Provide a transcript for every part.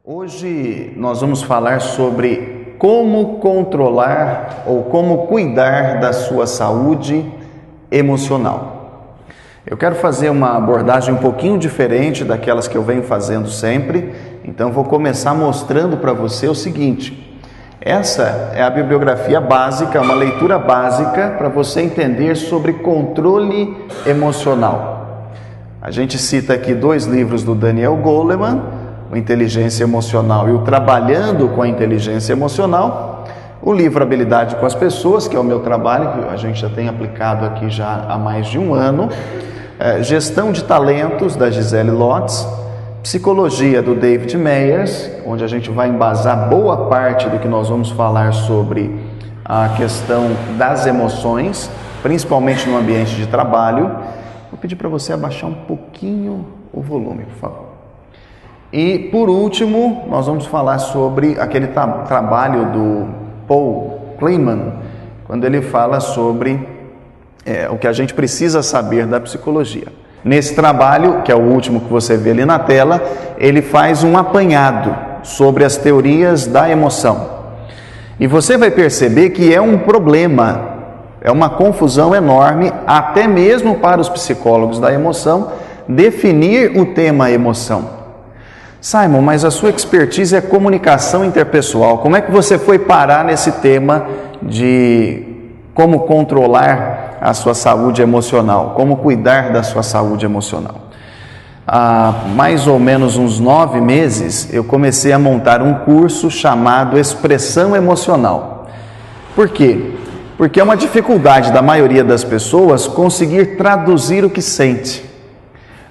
Hoje nós vamos falar sobre como controlar ou como cuidar da sua saúde emocional. Eu quero fazer uma abordagem um pouquinho diferente daquelas que eu venho fazendo sempre, então vou começar mostrando para você o seguinte: essa é a bibliografia básica, uma leitura básica para você entender sobre controle emocional. A gente cita aqui dois livros do Daniel Goleman, o Inteligência Emocional e o Trabalhando com a Inteligência Emocional, o livro Habilidade com as Pessoas, que é o meu trabalho, que a gente já tem aplicado aqui já há mais de um ano, Gestão de Talentos, da Gisele Lotz, Psicologia, do David Meyers, onde a gente vai embasar boa parte do que nós vamos falar sobre a questão das emoções, principalmente no ambiente de trabalho. Vou pedir para você abaixar um pouquinho o volume, por favor. E, por último, nós vamos falar sobre aquele trabalho do Paul Kleeman, quando ele fala sobre o que a gente precisa saber da psicologia. Nesse trabalho, que é o último que você vê ali na tela, ele faz um apanhado sobre as teorias da emoção. E você vai perceber que é um problema, é uma confusão enorme, até mesmo para os psicólogos da emoção, definir o tema emoção. Simon, mas a sua expertise é comunicação interpessoal. Como é que você foi parar nesse tema de como controlar a sua saúde emocional, como cuidar da sua saúde emocional? Há mais ou menos uns 9 meses, eu comecei a montar um curso chamado Expressão Emocional. Por quê? Porque é uma dificuldade da maioria das pessoas conseguir traduzir o que sente.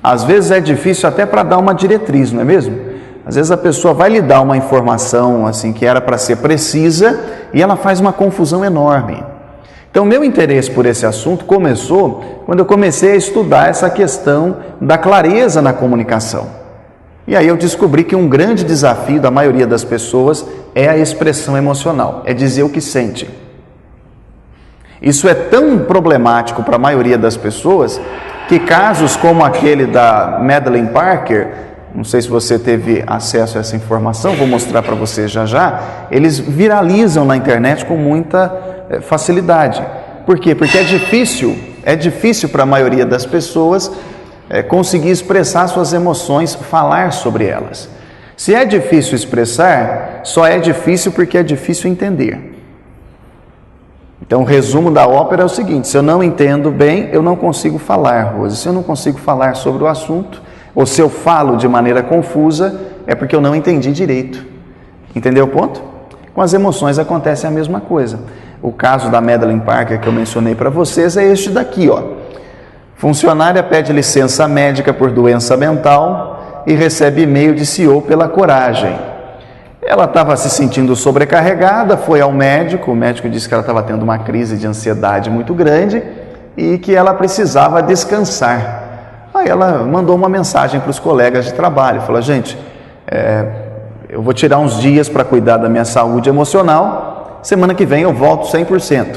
Às vezes é difícil até para dar uma diretriz, não é mesmo? Às vezes a pessoa vai lhe dar uma informação assim que era para ser precisa e ela faz uma confusão enorme. Então, meu interesse por esse assunto começou quando eu comecei a estudar essa questão da clareza na comunicação. E aí eu descobri que um grande desafio da maioria das pessoas é a expressão emocional, é dizer o que sente. Isso é tão problemático para a maioria das pessoas que casos como aquele da Madeleine Parker, não sei se você teve acesso a essa informação, vou mostrar para você já, eles viralizam na internet com muita facilidade. Por quê? Porque é difícil para a maioria das pessoas conseguir expressar suas emoções, falar sobre elas. Se é difícil expressar, só é difícil porque é difícil entender. Então, o resumo da ópera é o seguinte: se eu não entendo bem, eu não consigo falar, Rose. Se eu não consigo falar sobre o assunto, ou se eu falo de maneira confusa, é porque eu não entendi direito. Entendeu o ponto? Com as emoções acontece a mesma coisa. O caso da Madeleine Parker que eu mencionei para vocês é este daqui, ó. Funcionária pede licença médica por doença mental e recebe e-mail de CEO pela coragem. Ela estava se sentindo sobrecarregada, foi ao médico, o médico disse que ela estava tendo uma crise de ansiedade muito grande e que ela precisava descansar. Aí ela mandou uma mensagem para os colegas de trabalho, falou: gente, eu vou tirar uns dias para cuidar da minha saúde emocional, semana que vem eu volto 100%.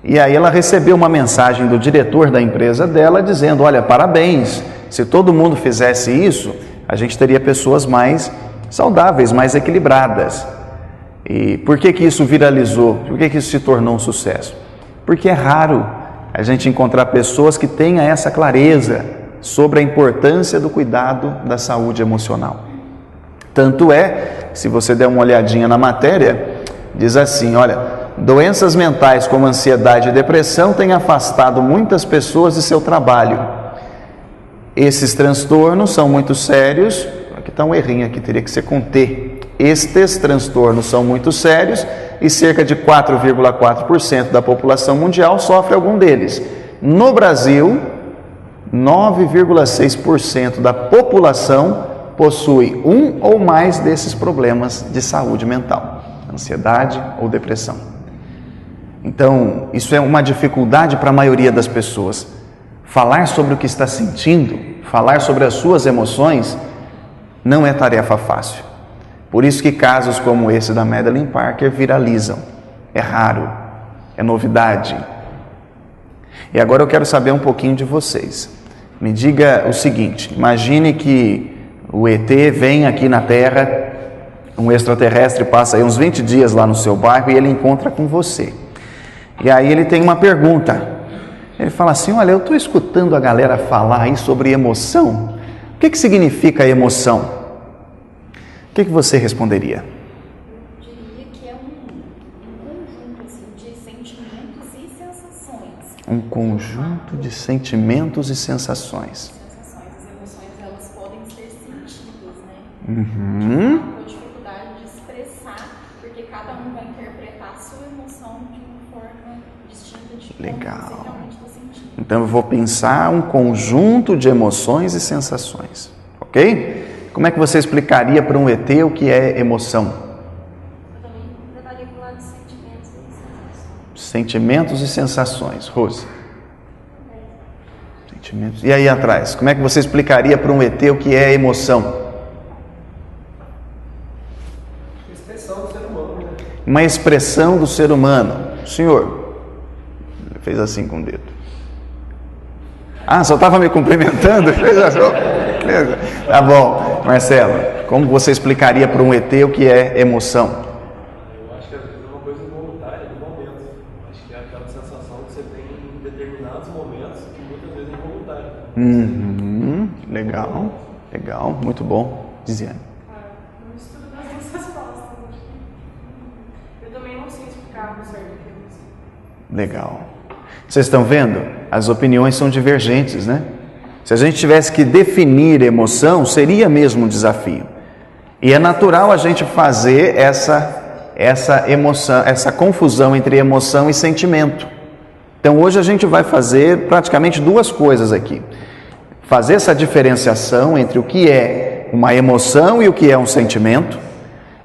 E aí ela recebeu uma mensagem do diretor da empresa dela dizendo: olha, parabéns, se todo mundo fizesse isso, a gente teria pessoas mais saudáveis, mais equilibradas. E por que isso viralizou? Por que isso se tornou um sucesso? Porque é raro a gente encontrar pessoas que tenham essa clareza sobre a importância do cuidado da saúde emocional. Tanto é, se você der uma olhadinha na matéria, diz assim: olha, doenças mentais como ansiedade e depressão têm afastado muitas pessoas de seu trabalho. Esses transtornos são muito sérios. Aqui está um errinho, aqui teria que ser com T. Estes transtornos são muito sérios e cerca de 4,4% da população mundial sofre algum deles. No Brasil, 9,6% da população possui um ou mais desses problemas de saúde mental, ansiedade ou depressão. Então, isso é uma dificuldade para a maioria das pessoas. Falar sobre o que está sentindo, falar sobre as suas emoções, não é tarefa fácil. Por isso que casos como esse da Madeleine Parker viralizam. É raro, é novidade. E agora eu quero saber um pouquinho de vocês. Me diga o seguinte: imagine que o ET vem aqui na Terra Um extraterrestre passa aí uns 20 dias lá no seu bairro e ele encontra com você. E aí ele tem uma pergunta. Ele fala assim: olha, eu estou escutando a galera falar aí sobre emoção. O que significa emoção? O que você responderia? Eu diria que é um conjunto assim, de sentimentos e sensações. Um conjunto de sentimentos e sensações. As emoções, elas podem ser sentidas, né? Uhum. Com dificuldade de expressar, porque cada um vai interpretar a sua emoção de uma forma distinta de como Legal. você realmente está sentindo. Então eu vou pensar um conjunto de emoções e sensações, ok? Como é que você explicaria para um ET o que é emoção? Eu também levaria para o lado de sentimentos e sensações. Sentimentos e sensações. Rose? Sentimentos. E aí atrás, como é que você explicaria para um ET o que é emoção? Expressão do ser humano, né? Uma expressão do ser humano. Senhor, ele fez assim com o dedo. Ah, só estava me cumprimentando? Beleza. Tá bom. Marcelo, como você explicaria para um ET o que é emoção? Eu acho que às vezes é uma coisa involuntária do momento. Acho que é aquela sensação que você tem em determinados momentos que muitas vezes é involuntária. Legal, legal, muito bom. Diziane. No estudo das nossas respostas, eu também não sei explicar o certo. Legal. Vocês estão vendo? As opiniões são divergentes, né? Se a gente tivesse que definir emoção, seria mesmo um desafio. E é natural a gente fazer essa emoção, essa confusão entre emoção e sentimento. Então hoje a gente vai fazer praticamente duas coisas aqui. Fazer essa diferenciação entre o que é uma emoção e o que é um sentimento.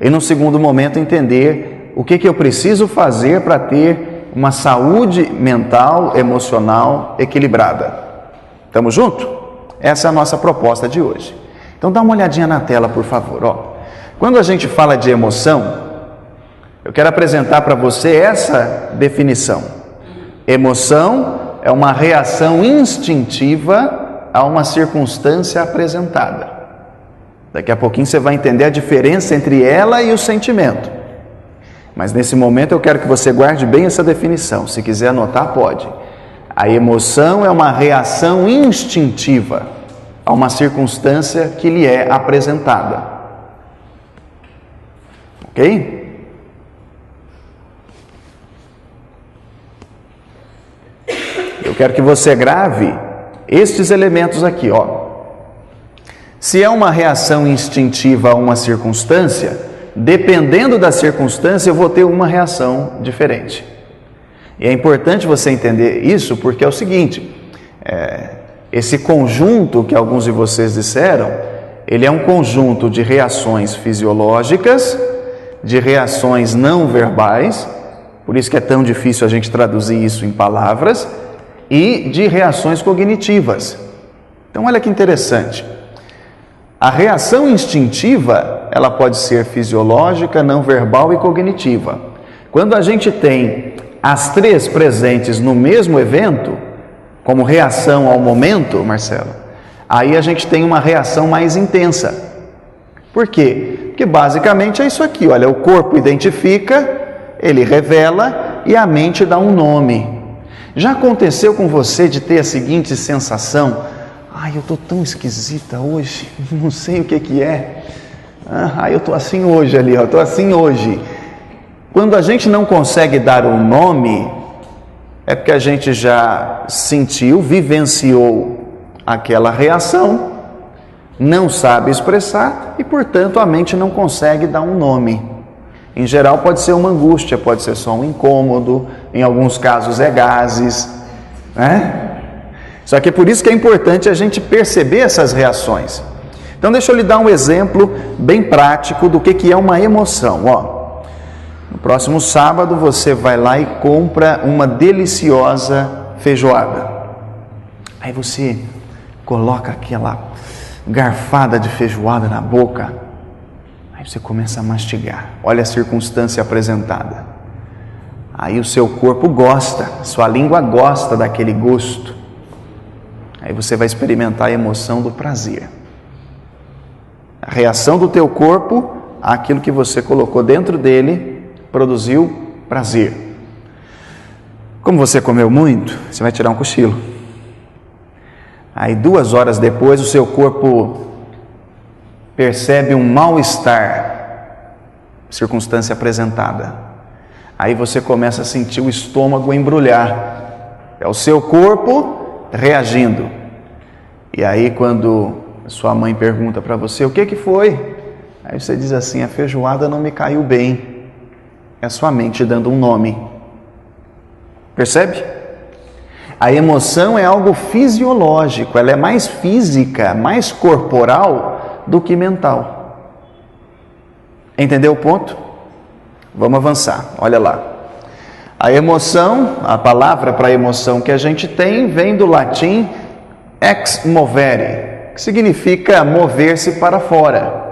E no segundo momento entender o que eu preciso fazer para ter uma saúde mental, emocional equilibrada. Estamos juntos? Essa é a nossa proposta de hoje. Então dá uma olhadinha na tela, por favor. Ó. Quando a gente fala de emoção, eu quero apresentar para você essa definição. Emoção é uma reação instintiva a uma circunstância apresentada. Daqui a pouquinho você vai entender a diferença entre ela e o sentimento. Mas nesse momento eu quero que você guarde bem essa definição. Se quiser anotar, pode. A emoção é uma reação instintiva a uma circunstância que lhe é apresentada. Ok? Eu quero que você grave estes elementos aqui, ó. Se é uma reação instintiva a uma circunstância, dependendo da circunstância, eu vou ter uma reação diferente. E é importante você entender isso porque é o seguinte, esse conjunto que alguns de vocês disseram, ele é um conjunto de reações fisiológicas, de reações não verbais, por isso que é tão difícil a gente traduzir isso em palavras, e de reações cognitivas. Então olha que interessante. A reação instintiva, ela pode ser fisiológica, não verbal e cognitiva. Quando a gente tem as três presentes no mesmo evento, como reação ao momento, Marcelo, aí a gente tem uma reação mais intensa. Por quê? Porque basicamente é isso aqui, olha, o corpo identifica, ele revela e a mente dá um nome. Já aconteceu com você de ter a seguinte sensação: ai, eu estou tão esquisita hoje, não sei o que é. Eu estou assim hoje ali, eu estou assim hoje. Quando a gente não consegue dar um nome, é porque a gente já sentiu, vivenciou aquela reação, não sabe expressar e, portanto, a mente não consegue dar um nome. Em geral pode ser uma angústia, pode ser só um incômodo, em alguns casos é gases, né? Só que é por isso que é importante a gente perceber essas reações. Então deixa eu lhe dar um exemplo bem prático do que é uma emoção. Ó, no próximo sábado você vai lá e compra uma deliciosa feijoada. Aí você coloca aquela garfada de feijoada na boca. Aí você começa a mastigar. Olha a circunstância apresentada. Aí o seu corpo gosta, sua língua gosta daquele gosto. Aí você vai experimentar a emoção do prazer. A reação do teu corpo aquilo que você colocou dentro dele produziu prazer. Como você comeu muito, você vai tirar um cochilo. Aí 2 horas depois o seu corpo percebe um mal-estar, circunstância apresentada. Aí você começa a sentir o estômago embrulhar. É o seu corpo reagindo. E aí quando sua mãe pergunta para você, o que foi? Aí você diz assim, a feijoada não me caiu bem. É sua mente dando um nome. Percebe? A emoção é algo fisiológico, ela é mais física, mais corporal do que mental. Entendeu o ponto? Vamos avançar, olha lá. A emoção, a palavra para emoção que a gente tem, vem do latim ex movere, que significa mover-se para fora.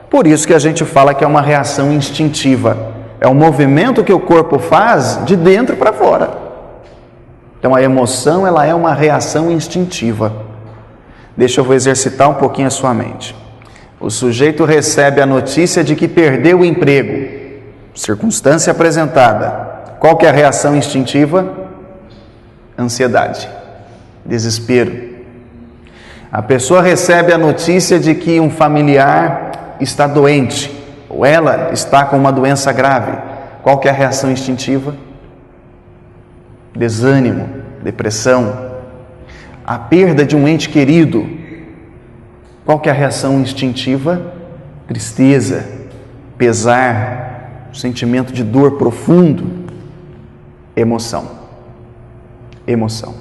Por isso que a gente fala que é uma reação instintiva. É um movimento que o corpo faz de dentro para fora. Então a emoção, ela é uma reação instintiva. Deixa eu exercitar um pouquinho a sua mente. O sujeito recebe a notícia de que perdeu o emprego. Circunstância apresentada. Qual que é a reação instintiva? Ansiedade, desespero. A pessoa recebe a notícia de que um familiar está doente, ou ela está com uma doença grave. Qual que é a reação instintiva? Desânimo, depressão. A perda de um ente querido. Qual que é a reação instintiva? Tristeza, pesar, sentimento de dor profundo. Emoção. Emoção.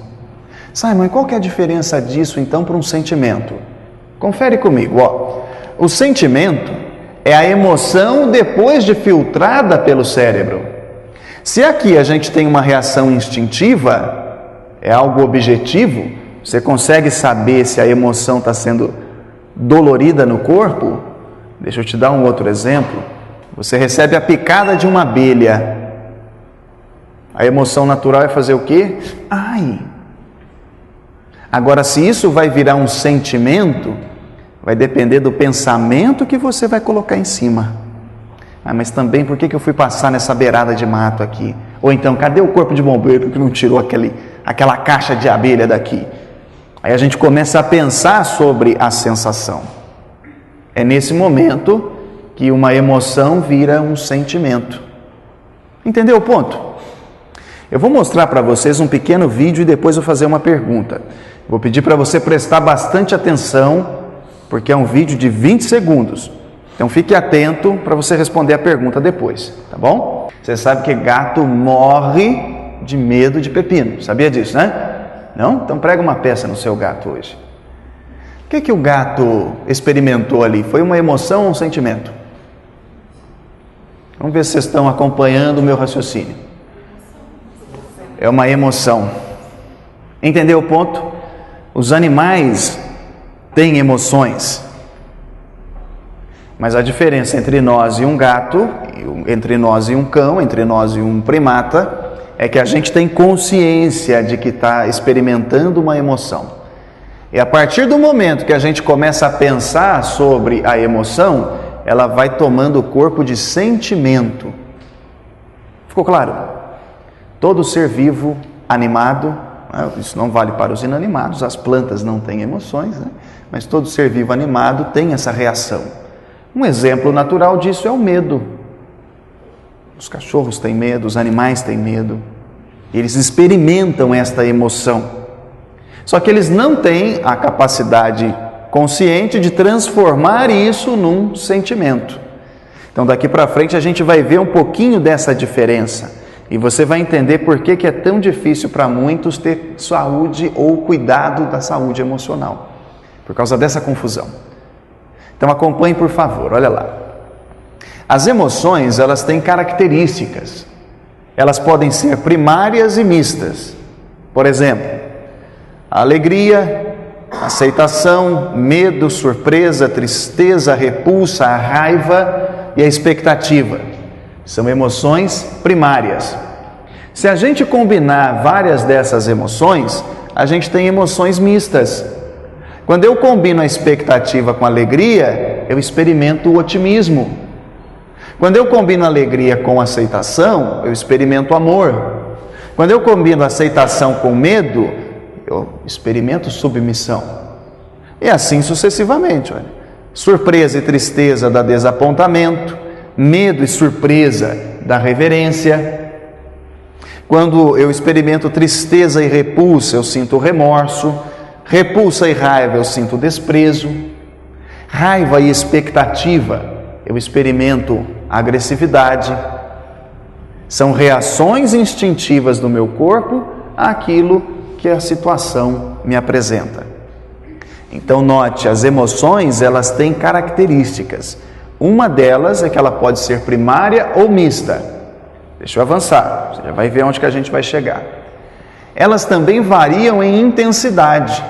Simon, qual que é a diferença disso então para um sentimento? Confere comigo, ó. O sentimento é a emoção depois de filtrada pelo cérebro. Se aqui a gente tem uma reação instintiva, é algo objetivo, você consegue saber se a emoção está sendo dolorida no corpo? Deixa eu te dar um outro exemplo. Você recebe a picada de uma abelha. A emoção natural é fazer o quê? Ai! Agora, se isso vai virar um sentimento, vai depender do pensamento que você vai colocar em cima. Ah, mas também por que eu fui passar nessa beirada de mato aqui? Ou então, cadê o corpo de bombeiro que não tirou aquela caixa de abelha daqui? Aí a gente começa a pensar sobre a sensação. É nesse momento que uma emoção vira um sentimento. Entendeu o ponto? Eu vou mostrar para vocês um pequeno vídeo e depois vou fazer uma pergunta. Vou pedir para você prestar bastante atenção, porque é um vídeo de 20 segundos. Então fique atento para você responder a pergunta depois, tá bom? Você sabe que gato morre de medo de pepino, sabia disso, né? Não? Então prega uma peça no seu gato hoje. O que o gato experimentou ali? Foi uma emoção ou um sentimento? Vamos ver se vocês estão acompanhando o meu raciocínio. É uma emoção. Entendeu o ponto? Os animais têm emoções. Mas a diferença entre nós e um gato, entre nós e um cão, entre nós e um primata, é que a gente tem consciência de que está experimentando uma emoção. E a partir do momento que a gente começa a pensar sobre a emoção, ela vai tomando o corpo de sentimento. Ficou claro? Todo ser vivo, animado, isso não vale para os inanimados, as plantas não têm emoções, né? Mas todo ser vivo animado tem essa reação. Um exemplo natural disso é o medo. Os cachorros têm medo, os animais têm medo. Eles experimentam esta emoção. Só que eles não têm a capacidade consciente de transformar isso num sentimento. Então daqui para frente a gente vai ver um pouquinho dessa diferença. E você vai entender por que é tão difícil para muitos ter saúde ou cuidado da saúde emocional. Por causa dessa confusão. Então acompanhe, por favor, olha lá. As emoções, elas têm características. Elas podem ser primárias e mistas. Por exemplo, a alegria, aceitação, medo, surpresa, tristeza, repulsa, a raiva e a expectativa. São emoções primárias. Se a gente combinar várias dessas emoções, a gente tem emoções mistas. Quando eu combino a expectativa com a alegria, eu experimento o otimismo. Quando eu combino alegria com aceitação, eu experimento amor. Quando eu combino aceitação com medo, eu experimento submissão. E assim sucessivamente. Olha. Surpresa e tristeza dá desapontamento, medo e surpresa dá reverência. Quando eu experimento tristeza e repulsa, eu sinto remorso. Repulsa e raiva, eu sinto desprezo. Raiva e expectativa, eu experimento agressividade. São reações instintivas do meu corpo àquilo que a situação me apresenta. Então note, as emoções, elas têm características. Uma delas é que ela pode ser primária ou mista. Deixa eu avançar, você já vai ver onde que a gente vai chegar. Elas também variam em intensidade.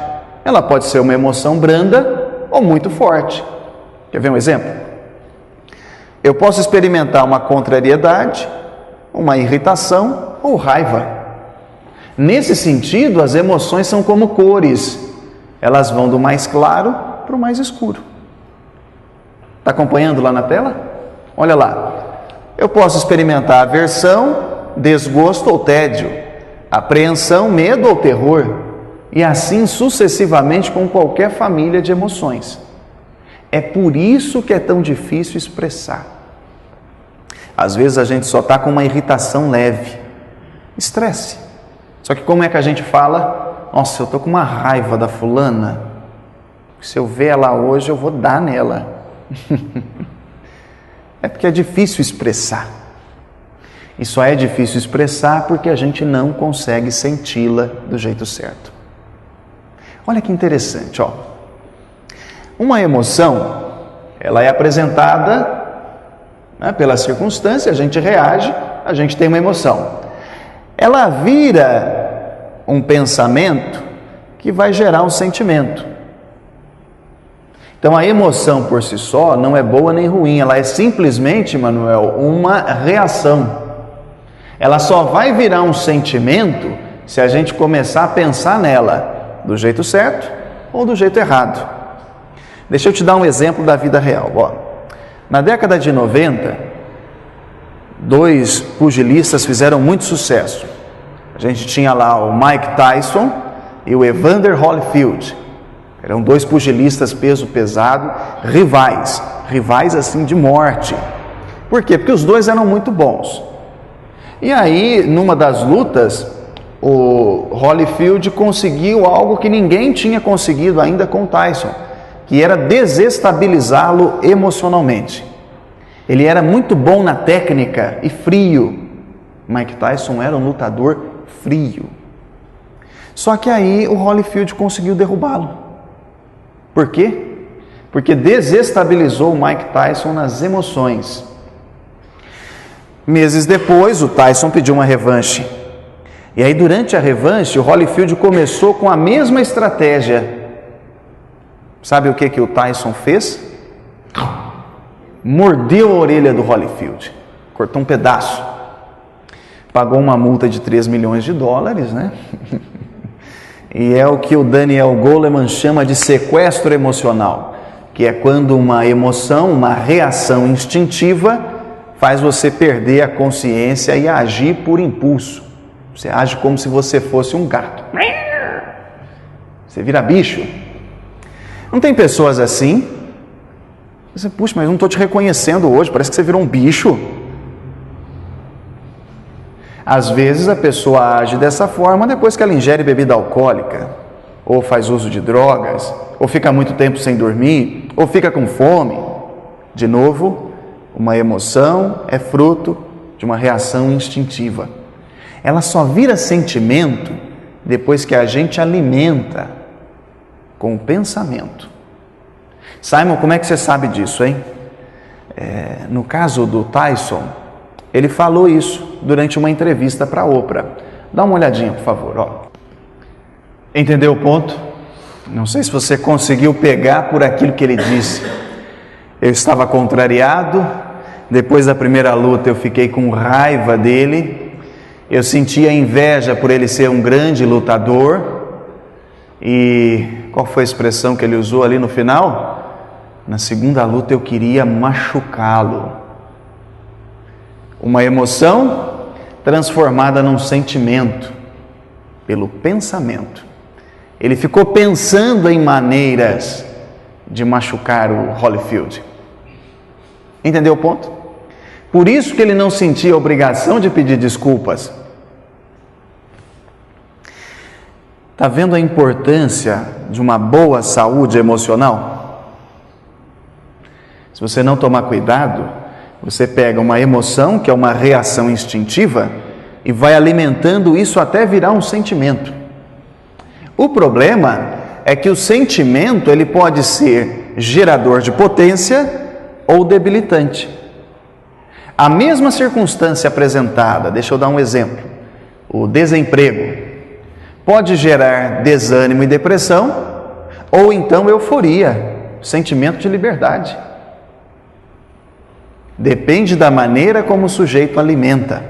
Ela pode ser uma emoção branda ou muito forte. Quer ver um exemplo? Eu posso experimentar uma contrariedade, uma irritação ou raiva. Nesse sentido, as emoções são como cores. Elas vão do mais claro para o mais escuro. Está acompanhando lá na tela? Olha lá. Eu posso experimentar aversão, desgosto ou tédio, apreensão, medo ou terror, e assim sucessivamente com qualquer família de emoções. É por isso que é tão difícil expressar. Às vezes a gente só está com uma irritação leve, estresse. Só que como é que a gente fala? Nossa, eu estou com uma raiva da fulana. Se eu ver ela hoje, eu vou dar nela. É porque é difícil expressar. E só é difícil expressar porque a gente não consegue senti-la do jeito certo. Olha que interessante, ó. Uma emoção, ela é apresentada, né, pela circunstância, a gente reage, a gente tem uma emoção. Ela vira um pensamento que vai gerar um sentimento. Então a emoção por si só não é boa nem ruim, ela é simplesmente, Manuel, uma reação. Ela só vai virar um sentimento se a gente começar a pensar nela do jeito certo ou do jeito errado. Deixa eu te dar um exemplo da vida real. Ó, na década de 90, dois pugilistas fizeram muito sucesso. A gente tinha lá o Mike Tyson e o Evander Holyfield. Eram dois pugilistas peso pesado, rivais assim de morte. Por quê? Porque os dois eram muito bons. E aí, numa das lutas, o Holyfield conseguiu algo que ninguém tinha conseguido ainda com o Tyson, que era desestabilizá-lo emocionalmente. Ele era muito bom na técnica e frio. Mike Tyson era um lutador frio. Só que aí o Holyfield conseguiu derrubá-lo. Por quê? Porque desestabilizou o Mike Tyson nas emoções. Meses depois, o Tyson pediu uma revanche. E aí, durante a revanche, o Holyfield começou com a mesma estratégia. Sabe o que o Tyson fez? Mordeu a orelha do Holyfield. Cortou um pedaço. Pagou uma multa de 3 milhões de dólares, né? E é o que o Daniel Goleman chama de sequestro emocional, que é quando uma emoção, uma reação instintiva, faz você perder a consciência e agir por impulso. Você age como se você fosse um gato. Você vira bicho. Não tem pessoas assim? Você, puxa, mas eu não estou te reconhecendo hoje, parece que você virou um bicho. Às vezes a pessoa age dessa forma depois que ela ingere bebida alcoólica, ou faz uso de drogas, ou fica muito tempo sem dormir, ou fica com fome. De novo, uma emoção é fruto de uma reação instintiva. Ela só vira sentimento depois que a gente alimenta com o pensamento. Simon, como é que você sabe disso, hein? No caso do Tyson, ele falou isso durante uma entrevista para a Oprah. Dá uma olhadinha, por favor. Ó. Entendeu o ponto? Não sei se você conseguiu pegar por aquilo que ele disse. Eu estava contrariado. Depois da primeira luta eu fiquei com raiva dele. Eu sentia inveja por ele ser um grande lutador. E qual foi a expressão que ele usou ali no final? Na segunda luta eu queria machucá-lo. Uma emoção transformada num sentimento, pelo pensamento. Ele ficou pensando em maneiras de machucar o Holyfield. Entendeu o ponto? Por isso que ele não sentia a obrigação de pedir desculpas. Está vendo a importância de uma boa saúde emocional? Se você não tomar cuidado, você pega uma emoção, que é uma reação instintiva, e vai alimentando isso até virar um sentimento. O problema é que o sentimento ele pode ser gerador de potência ou debilitante. A mesma circunstância apresentada, deixa eu dar um exemplo, o desemprego, pode gerar desânimo e depressão, ou então euforia, sentimento de liberdade. Depende da maneira como o sujeito alimenta.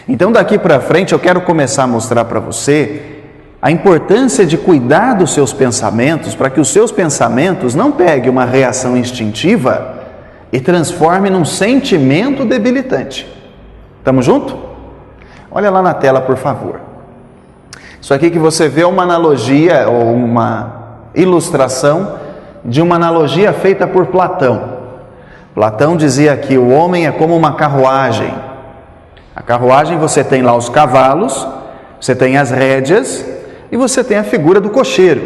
Então daqui para frente eu quero começar a mostrar para você a importância de cuidar dos seus pensamentos, para que os seus pensamentos não peguem uma reação instintiva e transformem num sentimento debilitante. Estamos juntos? Olha lá na tela, por favor. Isso aqui que você vê é uma analogia ou uma ilustração de uma analogia feita por Platão. Platão dizia que o homem é como uma carruagem. A carruagem você tem lá os cavalos, você tem as rédeas e você tem a figura do cocheiro.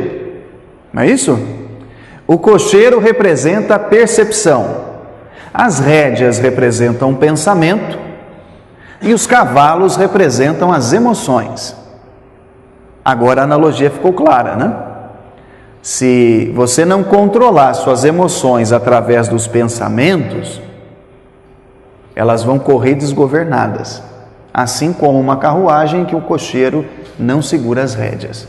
Não é isso? O cocheiro representa a percepção, as rédeas representam o pensamento e os cavalos representam as emoções. Agora a analogia ficou clara, né? Se você não controlar suas emoções através dos pensamentos, elas vão correr desgovernadas, assim como uma carruagem que o cocheiro não segura as rédeas.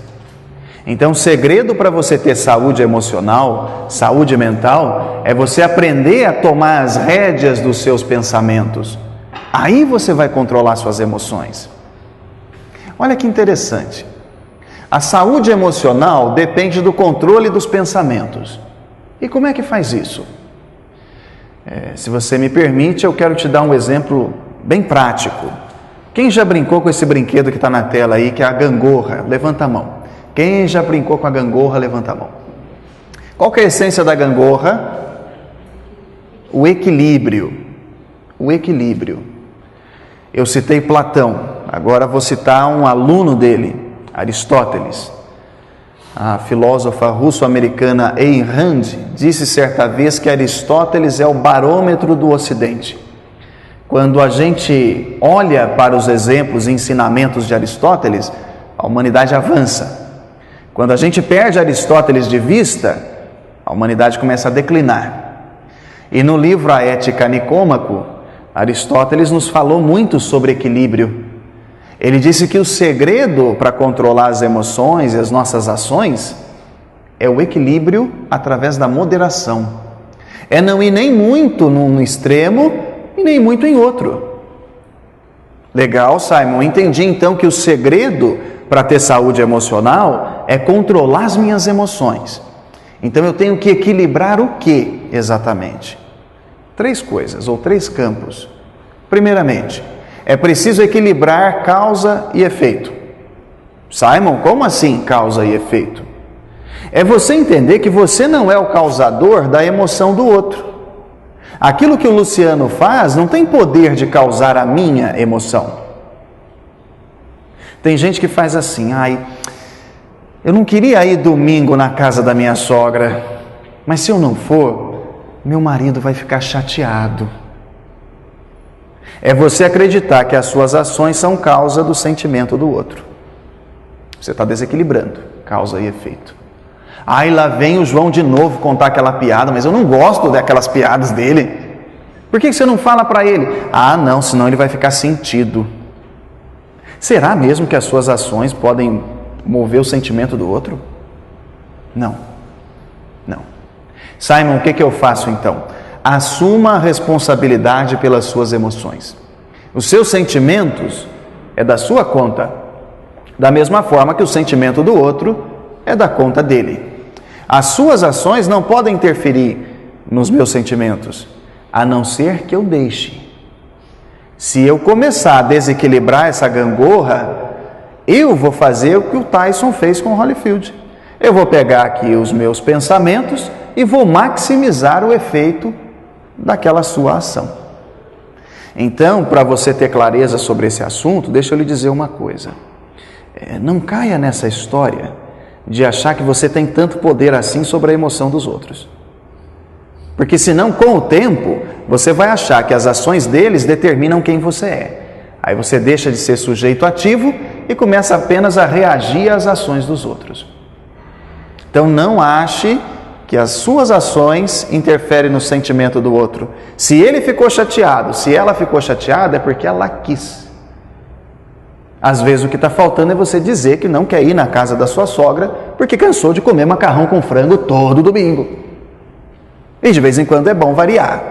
Então, o segredo para você ter saúde emocional, saúde mental, é você aprender a tomar as rédeas dos seus pensamentos. Aí você vai controlar suas emoções. Olha que interessante. A saúde emocional depende do controle dos pensamentos. E como é que faz isso? Se você me permite, eu quero te dar um exemplo bem prático. Quem já brincou com esse brinquedo que está na tela aí, que é a gangorra? Levanta a mão. Quem já brincou com a gangorra, levanta a mão. Qual que é a essência da gangorra? O equilíbrio. O equilíbrio. Eu citei Platão, agora vou citar um aluno dele, Aristóteles. A filósofa russo-americana Ayn Rand disse certa vez que Aristóteles é o barômetro do Ocidente. Quando a gente olha para os exemplos e ensinamentos de Aristóteles, a humanidade avança. Quando a gente perde Aristóteles de vista, a humanidade começa a declinar. E no livro A Ética Nicômaco, Aristóteles nos falou muito sobre equilíbrio. Ele disse que o segredo para controlar as emoções e as nossas ações é o equilíbrio através da moderação. É não ir nem muito num extremo e nem muito em outro. Legal, Simon. Entendi então que o segredo para ter saúde emocional é controlar as minhas emoções. Então eu tenho que equilibrar o que exatamente? 3 coisas ou 3 campos. Primeiramente, é preciso equilibrar causa e efeito. Simon, como assim causa e efeito? É você entender que você não é o causador da emoção do outro. Aquilo que o Luciano faz não tem poder de causar a minha emoção. Tem gente que faz assim, eu não queria ir domingo na casa da minha sogra, mas se eu não for, meu marido vai ficar chateado. É você acreditar que as suas ações são causa do sentimento do outro. Você está desequilibrando causa e efeito. Lá vem o João de novo contar aquela piada, mas eu não gosto daquelas piadas dele. Por que você não fala para ele? Não, senão ele vai ficar sentido. Será mesmo que as suas ações podem mover o sentimento do outro? Não. Simon, o que eu faço então? Assuma a responsabilidade pelas suas emoções. Os seus sentimentos é da sua conta, da mesma forma que o sentimento do outro é da conta dele. As suas ações não podem interferir nos meus sentimentos, a não ser que eu deixe. Se eu começar a desequilibrar essa gangorra, eu vou fazer o que o Tyson fez com o Holyfield. Eu vou pegar aqui os meus pensamentos e vou maximizar o efeito daquela sua ação. Então, para você ter clareza sobre esse assunto, deixa eu lhe dizer uma coisa. Não caia nessa história de achar que você tem tanto poder assim sobre a emoção dos outros. Porque senão, com o tempo, você vai achar que as ações deles determinam quem você é. Aí você deixa de ser sujeito ativo e começa apenas a reagir às ações dos outros. Então não ache que as suas ações interferem no sentimento do outro. Se ele ficou chateado, se ela ficou chateada, é porque ela quis. Às vezes o que está faltando é você dizer que não quer ir na casa da sua sogra porque cansou de comer macarrão com frango todo domingo. E de vez em quando é bom variar.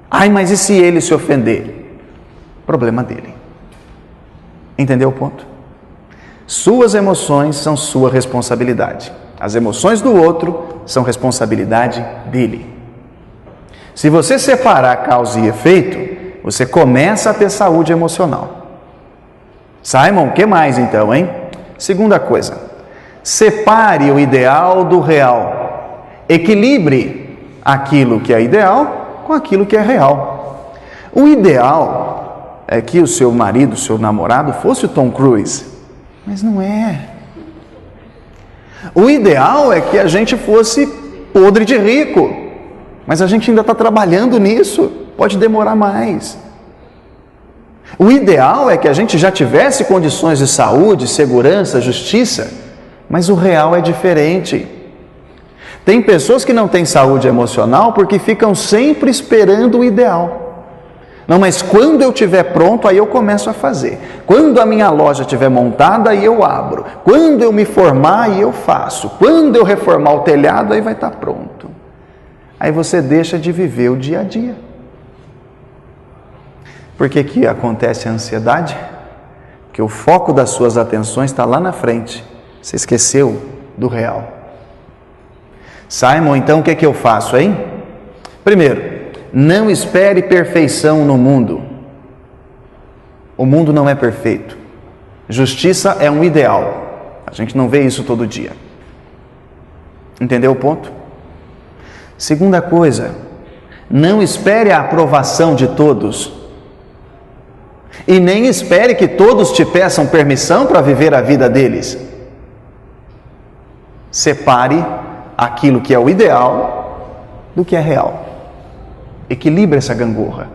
Ai, mas e se ele se ofender? Problema dele. Entendeu o ponto? Suas emoções são sua responsabilidade. As emoções do outro são responsabilidade dele. Se você separar causa e efeito, você começa a ter saúde emocional. Simon, o que mais então, hein? Segunda coisa, separe o ideal do real. Equilibre aquilo que é ideal com aquilo que é real. O ideal é que o seu marido, o seu namorado fosse o Tom Cruise, mas não é. O ideal é que a gente fosse podre de rico, mas a gente ainda está trabalhando nisso, pode demorar mais. O ideal é que a gente já tivesse condições de saúde, segurança, justiça, mas o real é diferente. Tem pessoas que não têm saúde emocional porque ficam sempre esperando o ideal. Não, mas quando eu estiver pronto, aí eu começo a fazer. Quando a minha loja estiver montada, aí eu abro. Quando eu me formar, aí eu faço. Quando eu reformar o telhado, aí vai estar pronto. Aí você deixa de viver o dia a dia. Por que que acontece a ansiedade? Porque o foco das suas atenções está lá na frente. Você esqueceu do real. Simon, então o que eu faço, hein? Primeiro, não espere perfeição no mundo. O mundo não é perfeito. Justiça é um ideal. A gente não vê isso todo dia. Entendeu o ponto? Segunda coisa, não espere a aprovação de todos. E nem espere que todos te peçam permissão para viver a vida deles. Separe aquilo que é o ideal do que é real. Equilibre essa gangorra.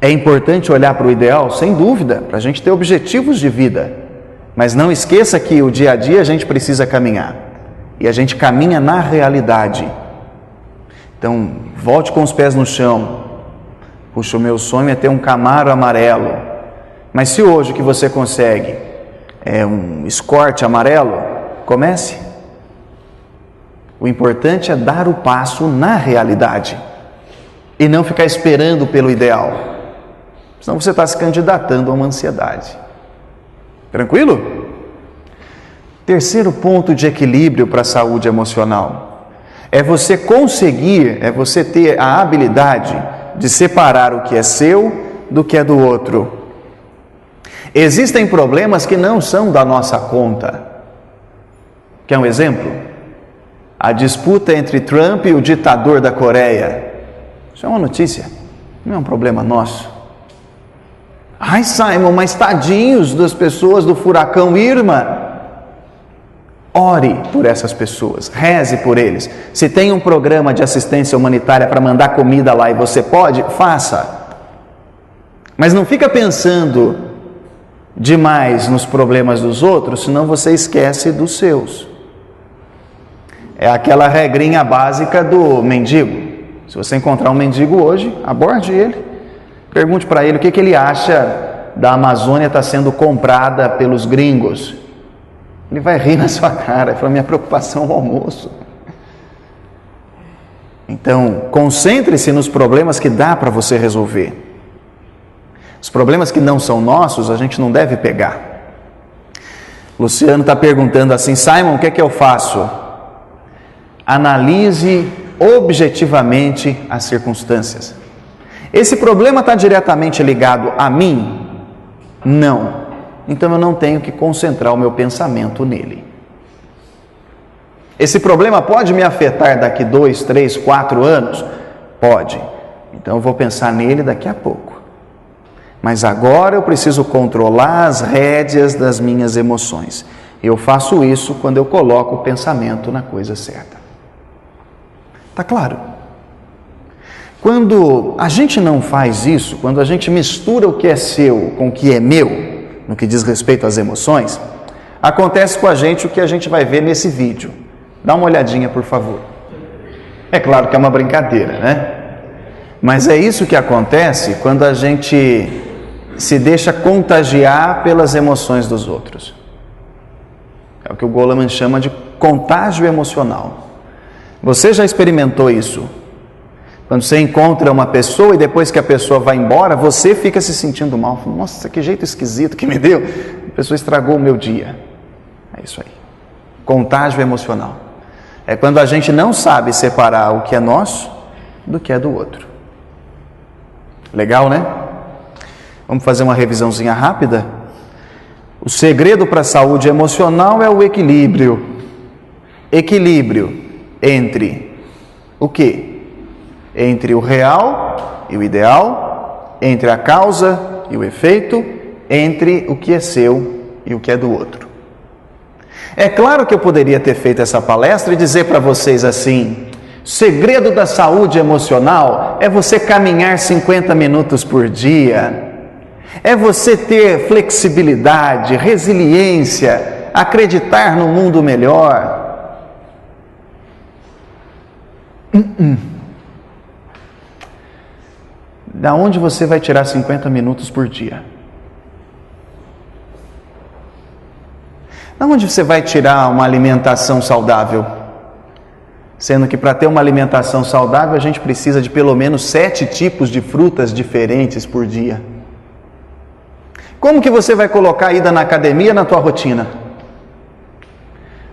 É importante olhar para o ideal, sem dúvida, para a gente ter objetivos de vida. Mas não esqueça que o dia a dia a gente precisa caminhar. E a gente caminha na realidade. Então, volte com os pés no chão. Puxa, o meu sonho é ter um Camaro amarelo. Mas se hoje o que você consegue é um Escort amarelo, comece. O importante é dar o passo na realidade e não ficar esperando pelo ideal. Senão você está se candidatando a uma ansiedade. Tranquilo? Terceiro ponto de equilíbrio para a saúde emocional é você conseguir, é você ter a habilidade de separar o que é seu do que é do outro. Existem problemas que não são da nossa conta. Quer um exemplo? A disputa entre Trump e o ditador da Coreia. Isso é uma notícia, não é um problema nosso. Ai, Simon, mas tadinhos das pessoas do furacão Irma. Ore por essas pessoas, reze por eles. Se tem um programa de assistência humanitária para mandar comida lá e você pode, faça. Mas não fica pensando demais nos problemas dos outros, senão você esquece dos seus. É aquela regrinha básica do mendigo. Se você encontrar um mendigo hoje, aborde ele. Pergunte para ele o que ele acha da Amazônia estar sendo comprada pelos gringos. Ele vai rir na sua cara. Ele fala, minha preocupação é o almoço. Então, concentre-se nos problemas que dá para você resolver. Os problemas que não são nossos, a gente não deve pegar. Luciano está perguntando assim, Simon, o que é que eu faço? Analise objetivamente as circunstâncias. Esse problema está diretamente ligado a mim? Não. Então eu não tenho que concentrar o meu pensamento nele. Esse problema pode me afetar daqui 2, 3, 4 anos? Pode. Então eu vou pensar nele daqui a pouco. Mas agora eu preciso controlar as rédeas das minhas emoções. Eu faço isso quando eu coloco o pensamento na coisa certa. Tá claro? Quando a gente não faz isso, quando a gente mistura o que é seu com o que é meu, no que diz respeito às emoções, acontece com a gente o que a gente vai ver nesse vídeo. Dá uma olhadinha, por favor. É claro que é uma brincadeira, né? Mas é isso que acontece quando a gente se deixa contagiar pelas emoções dos outros. É o que o Goleman chama de contágio emocional. Você já experimentou isso? Quando você encontra uma pessoa e depois que a pessoa vai embora, você fica se sentindo mal. Nossa, que jeito esquisito que me deu. A pessoa estragou o meu dia. É isso aí. Contágio emocional. É quando a gente não sabe separar o que é nosso do que é do outro. Legal, né? Vamos fazer uma revisãozinha rápida? O segredo para a saúde emocional é o equilíbrio. Equilíbrio entre o quê? Entre o real e o ideal, entre a causa e o efeito, entre o que é seu e o que é do outro. É claro que eu poderia ter feito essa palestra e dizer para vocês assim: segredo da saúde emocional é você caminhar 50 minutos por dia, é você ter flexibilidade, resiliência, acreditar no mundo melhor. Da onde você vai tirar 50 minutos por dia? Da onde você vai tirar uma alimentação saudável? Sendo que para ter uma alimentação saudável a gente precisa de pelo menos 7 tipos de frutas diferentes por dia. Como que você vai colocar a ida na academia na tua rotina?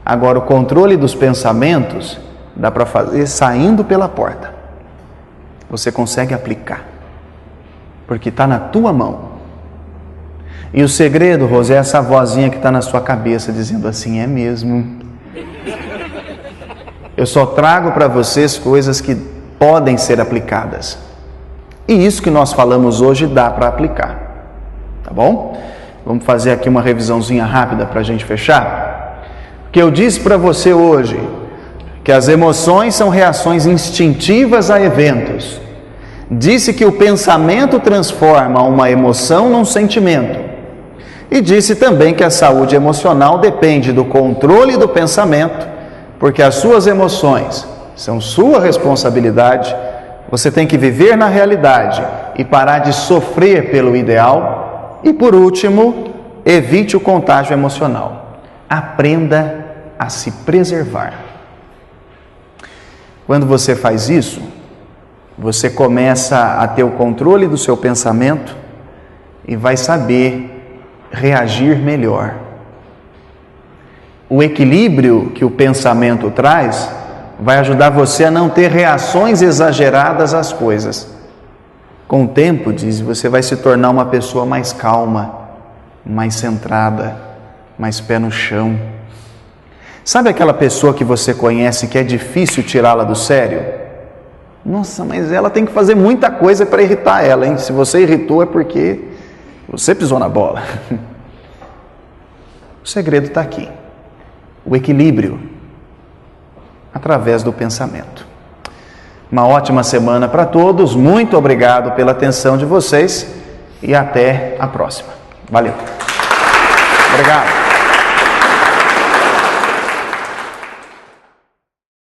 Agora, o controle dos pensamentos dá para fazer saindo pela porta. Você consegue aplicar, porque está na tua mão. E o segredo, Rosé, é essa vozinha que está na sua cabeça dizendo assim: é mesmo. Eu só trago para vocês coisas que podem ser aplicadas. E isso que nós falamos hoje dá para aplicar. Tá bom? Vamos fazer aqui uma revisãozinha rápida para a gente fechar. O que eu disse para você hoje, que as emoções são reações instintivas a eventos. Disse que o pensamento transforma uma emoção num sentimento. E disse também que a saúde emocional depende do controle do pensamento, porque as suas emoções são sua responsabilidade. Você tem que viver na realidade e parar de sofrer pelo ideal. E por último, evite o contágio emocional. Aprenda a se preservar. Quando você faz isso, você começa a ter o controle do seu pensamento e vai saber reagir melhor. O equilíbrio que o pensamento traz vai ajudar você a não ter reações exageradas às coisas. Com o tempo, diz, você vai se tornar uma pessoa mais calma, mais centrada, mais pé no chão. Sabe aquela pessoa que você conhece que é difícil tirá-la do sério? Nossa, mas ela tem que fazer muita coisa para irritar ela, hein? Se você irritou é porque você pisou na bola. O segredo está aqui. O equilíbrio através do pensamento. Uma ótima semana para todos. Muito obrigado pela atenção de vocês e até a próxima. Valeu. Obrigado.